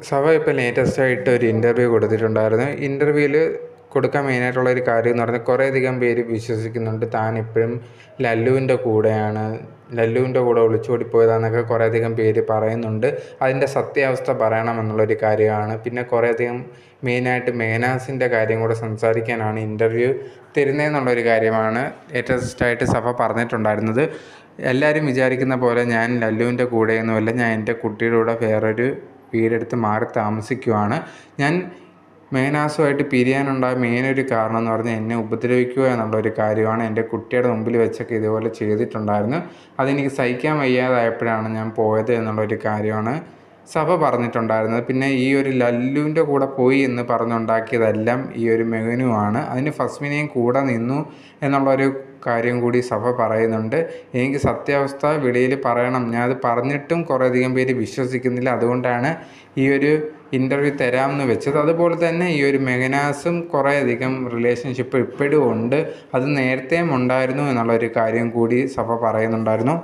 സഭ ഇപ്പോൾ ലേറ്റസ്റ്റായിട്ട് ഒരു ഇൻ്റർവ്യൂ കൊടുത്തിട്ടുണ്ടായിരുന്നു. ഇൻ്റർവ്യൂവിൽ കൊടുക്കാൻ മെയിനായിട്ടുള്ളൊരു കാര്യം എന്ന് പറഞ്ഞാൽ കുറേയധികം പേര് വിശ്വസിക്കുന്നുണ്ട് താൻ ഇപ്പോഴും ലല്ലുവിൻ്റെ കൂടെയാണ്, ലല്ലുവിൻ്റെ കൂടെ ഒളിച്ചോടി പോയതാണെന്നൊക്കെ കുറേയധികം പേര് പറയുന്നുണ്ട്. അതിൻ്റെ സത്യാവസ്ഥ പറയണമെന്നുള്ളൊരു കാര്യമാണ്. പിന്നെ കുറേയധികം മെയിനായിട്ട് മേനാസിൻ്റെ കാര്യം കൂടെ സംസാരിക്കാനാണ് ഇൻ്റർവ്യൂ തരുന്നതെന്നുള്ളൊരു കാര്യമാണ് ലേറ്റസ്റ്റായിട്ട് സഭ പറഞ്ഞിട്ടുണ്ടായിരുന്നത്. എല്ലാവരും വിചാരിക്കുന്ന പോലെ ഞാൻ ലല്ലുവിൻ്റെ കൂടെയൊന്നുമല്ല, ഞാൻ എൻ്റെ കുട്ടിയുടെ കൂടെ വേറൊരു വീടെടുത്ത് മാറി താമസിക്കുവാണ്. ഞാൻ മേനാസുമായിട്ട് പിരിയാനുണ്ടായ മെയിനൊരു കാരണം എന്ന് പറഞ്ഞാൽ എന്നെ ഉപദ്രവിക്കുക എന്നുള്ളൊരു കാര്യമാണ്. എൻ്റെ കുട്ടിയുടെ മുമ്പിൽ വെച്ചൊക്കെ ഇതുപോലെ ചെയ്തിട്ടുണ്ടായിരുന്നു. അതെനിക്ക് സഹിക്കാൻ വയ്യാതായപ്പോഴാണ് ഞാൻ പോയത് എന്നുള്ളൊരു കാര്യമാണ് സഭ പറഞ്ഞിട്ടുണ്ടായിരുന്നത്. പിന്നെ ഈ ഒരു ലല്ലുവിൻ്റെ കൂടെ പോയി എന്ന് പറഞ്ഞുണ്ടാക്കിയതെല്ലാം ഈ ഒരു മെഹനുവാണ്. അതിന് ഫസ്മിനെയും കൂടെ നിന്നു എന്നുള്ളൊരു കാര്യം കൂടി സഭ പറയുന്നുണ്ട്. എനിക്ക് സത്യാവസ്ഥ വെളിയിൽ പറയണം, ഞാനത് പറഞ്ഞിട്ടും കുറേയധികം പേര് വിശ്വസിക്കുന്നില്ല, അതുകൊണ്ടാണ് ഈ ഒരു ഇൻ്റർവ്യൂ തരാമെന്ന് വെച്ചത്. അതുപോലെ തന്നെ ഈ ഒരു മെഹനാസും കുറേയധികം റിലേഷൻഷിപ്പ് ഇപ്പോഴും ഉണ്ട്, അത് നേരത്തെയും ഉണ്ടായിരുന്നു എന്നുള്ളൊരു കാര്യം കൂടി സഭ പറയുന്നുണ്ടായിരുന്നു.